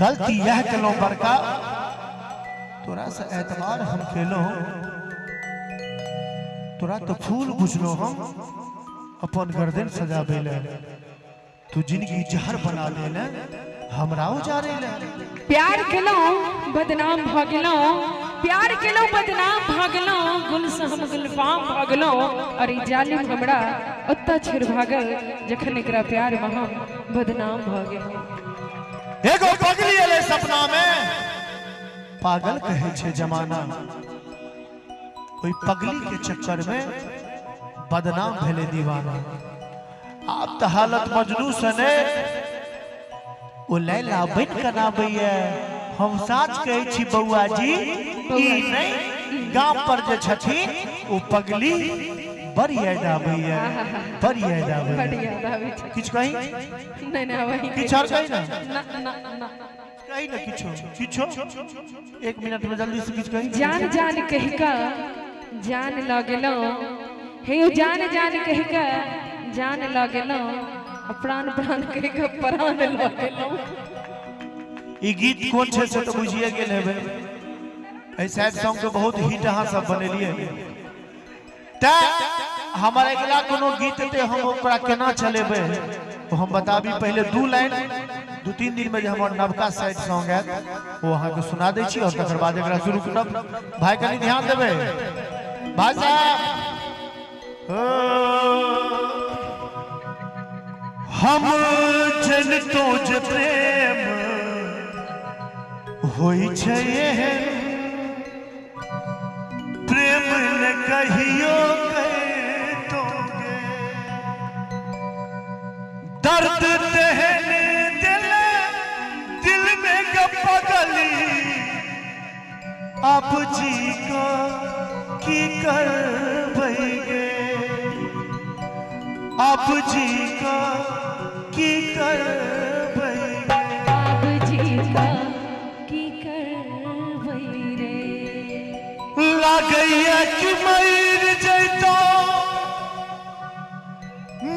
गलती यह कलो बड़का तोरा से एतबार हम खेलो तोरा तो फूल बुझलो हम अपन गर्दन सजाबे ले तू जिंदगी जहर बना ले हमराओ जा रे ले प्यार केलो बदनाम भ गेलो प्यार केलो बदनाम भ गेलो गुल से हम गुलफाम भ गेलो और ई जालिम हमरा ओत्ता छिर भागल जखन एकरा प्यार में हम बदनाम भ गेल। एगो पगली एले सपना में पागल कहे छे जमाना कोई पगली के चक्कर में बदनाम भेले दीवाना। आप तो हालत मजनू सने ओ लैला बन के नाबैया हम साच कहे छी बउआ जी ई नहीं गांव पर जे छथिन ओ पगली बड़ी याद आबैया बड़ी याद आबैया बड़ी याद आबै छै किछ कहि नहीं नहीं वही किछ और कहि ना ना कहि ना किछो किछो 1 मिनट में जल्दी से किछ कहि जान जान कह का जान ल गेलो हे जान जान कह का जान ल गेलो प्राण प्राण कह का प्राण ल गेलो। ई गीत कोन छे से तो बुझिए गेल हेबे ए सैड सॉन्ग के बहुत हिट अहां सब बनेलिए त हमारे अगला कोनो गीत ते हम ओकरा केना चलेबे तो हम बताबी पहले 2 लाइन 2-3 दिन में जे हमर नवका साइड सॉन्ग है वो अहां के सुना दै छी और तकर बाद एकरा शुरू करब। भाई कनी ध्यान देबे भाई साहब हम जन तो ज प्रेम होई छे प्रेम न कहियो कह दोगे दर्द दहने दिल में पगली आप जी को की करबैगे आप जी को की करबैगे आप जी का की करबै रे लागैया कि मर जैतो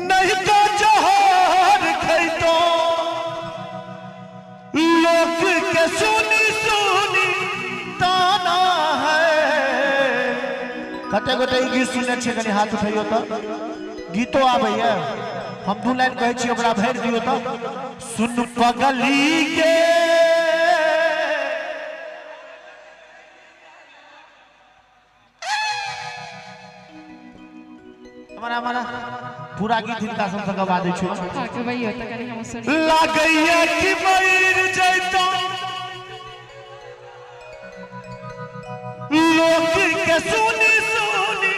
नहीं तो जहर खैतो लोग के सुनी सुनी ताना है कते गोटे गीत सुने छे कनी हाथ उठाइयो तो गीतो आबैया हम 2 लाइन कहै छी ओकरा भर दियो तो सुन पगली के हमारा पूरा गीत हिनका सब तक आवाज दै छै हां के भइयो त कनी हम सुन लागैया कि मर जैतो लोग के सुनी सुनी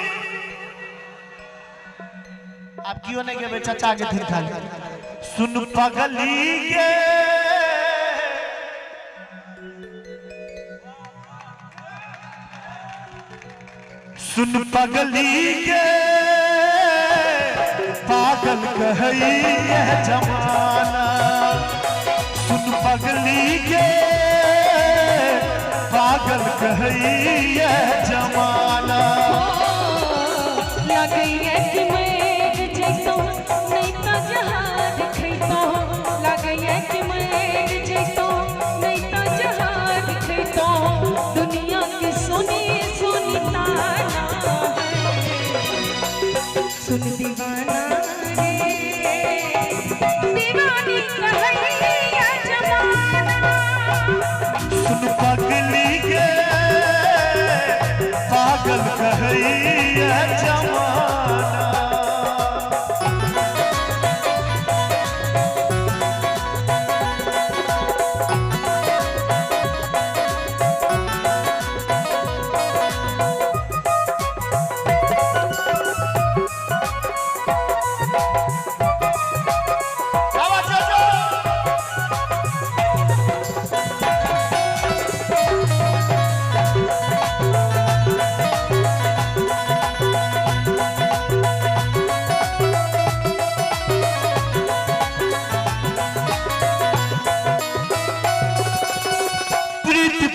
आप क्यों नहीं गेबे चाचा के दिन खाली सुन पगली के सुन पगली के पागल कहई यह जमाना सुन पगली के पागल कहई यह जमाना लगैया कि मैं जैतो नहीं तो जहाज खैतो लगैया कि मैं जैतो नहीं तो जहाज खैतो दुनिया की सुनी सुनी ताना सुन दीवाना रे दीवानी कहैया जमाना सुन पगली के पागल कहई यह जमाना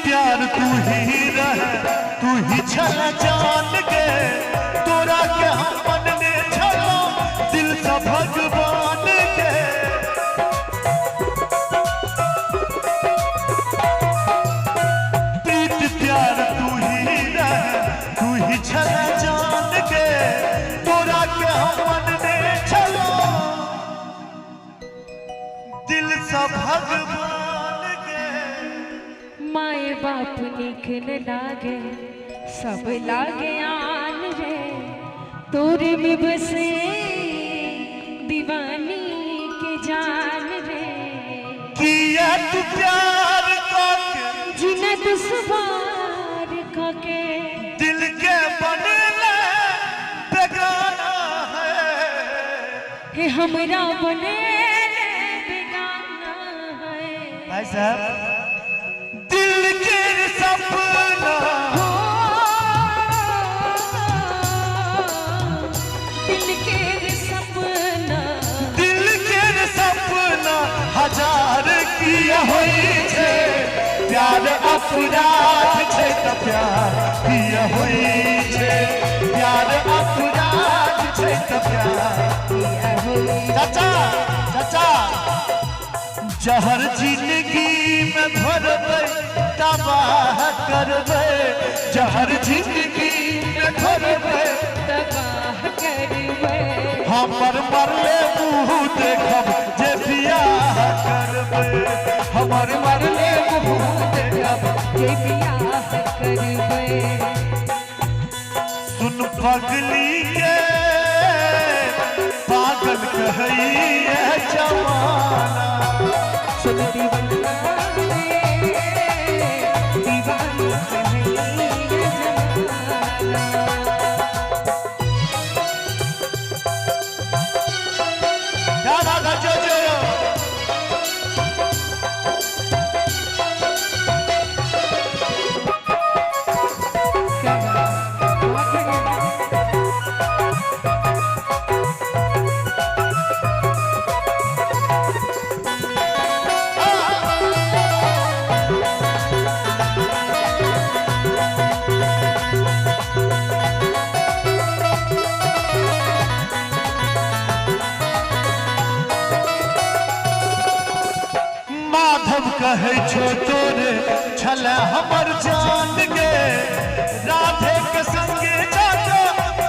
प्यार तू ही रह तू ही छला जान के तोरा के हम मन में छलो दिल से भगवान के भगवान के माए बाप निक न लागे सब लागे आन रे तोरे में बसे दीवानी के जान रे किया तू प्यार करके जिन्हें दुश्वार के दिल के बनले बेगाना है हे हमरा बने बेगाना है भाई साहब दिल के सपना हो दिल के सपना दिल के सपना हजार किया होई छे प्यार अपराध छे त प्यार किया होई छे प्यार अपराध छे त प्यार किया होई चाचा चाचा जहर जिंदगी में भरबै तबाह करबै जहर जिंदगी में भरबै तबाह करबै हमर मरले मुँह देखब जे बियाह करबै हमर मरले मुँह देखब जे बियाह करबै सुन पगली के पागल कहैए जमाना सुन दीवाना दीवानी कहिए जमाना क्या बात है जोजो क्या बात है माधव कहे छो तोरे छल हमर जान गे राधे के संगे जाके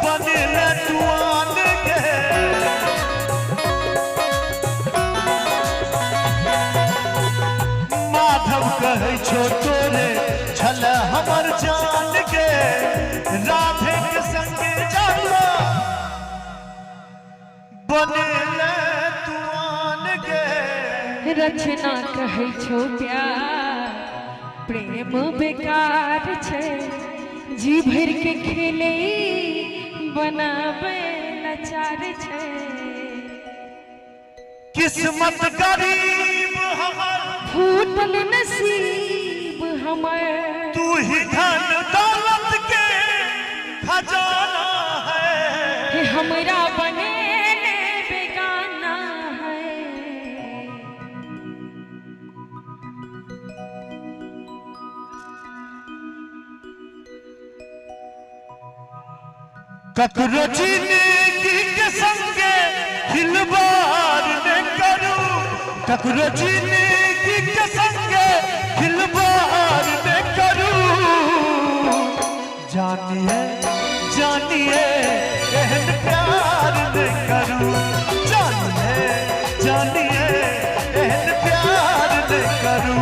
बनिल तुआन गे माधव कहे छो तोरे छल हमर जान गे राधे के संगे जाके बनिल तुआन गे रचना कहै छो प्यार प्रेम बेकार छै जी भर के खेले बनावे लाचार छै किस्मत गरीब हमर फूटल नसीब हमर तू ही धन दौलत के खजाना है हे हमरा बने बेगाना है ककरो जिंदगी के संगे खिलवाड़ न करू ककरो जिंदगी के संगे खिलवाड़ न करू जानिए जानिए एहन प्यार न करू जानिए जानिए एहन प्यार न करू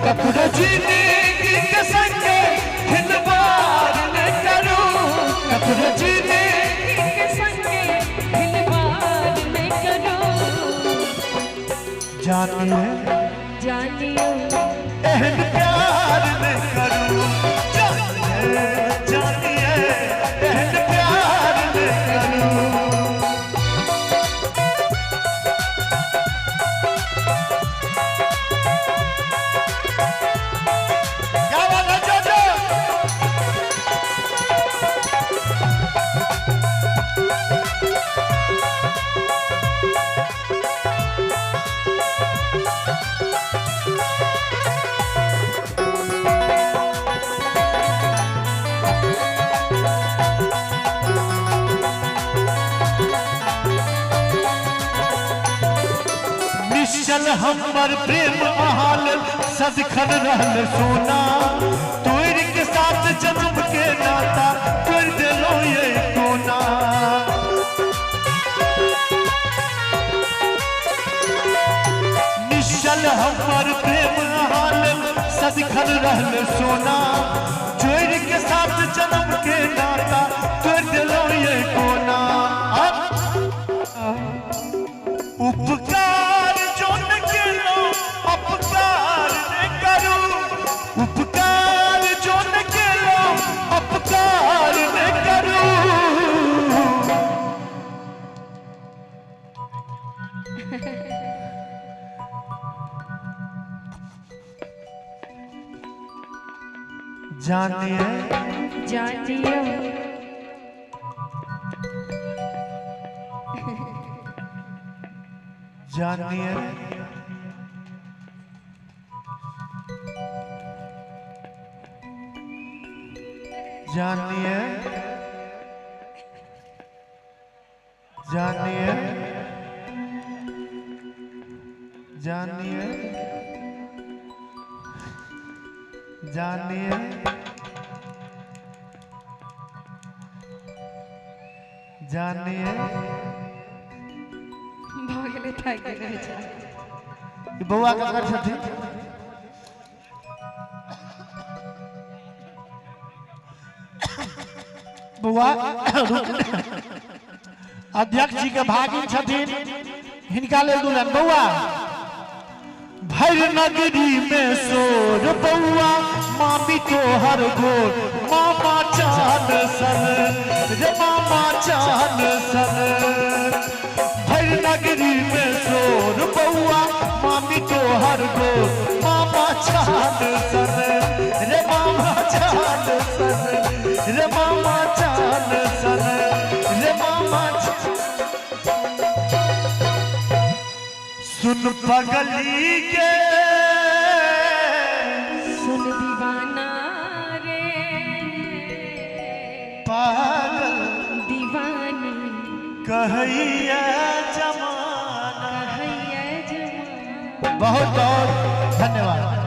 ककरो जिंदगी के संगे खिलवाड़ न करू ककरो जिंदगी के संगे खिलवाड़ न करो जानिए जानियो एहन प्यार न करू जानिए जानिए एहन प्यार न करू क्या बात है जोजो निश्चल हमर प्रेम महाल सदखन रहल सोना तोर के साथ जन्म के नाता कर दिलो ये कोना निश्चल हम हमर प्रेम हाल सदिखन रहल सोना जोड़ के साथ जन्म के नाता तोड़ दिलो ये कोना उपकार जो न केलो अपकार न करू उपकार जो न केलो अपकार न करू जानिए जानिए जानिए जानिए जानिए जानिए जानिए जानिए भागले थाक गेले छै ई बौआ का कर छथिन बौआ अध्यक्ष जी के भागिन छथिन हिनका ले दुल्हन बौआ भर नगरी में सोर बौआ मामी तो हर गोर मामा चांद सन रे मामा चांद सन भर नगरी में सोर बौआ मामी तो हर गोर मामा चांद सन रे मामा चांद सन रे मामा चांद सन रे मामा सुन पगली के सुन दीवाना रे पागल दीवानी कहैया जमाना कहिए जवान बहुत बहुत धन्यवाद।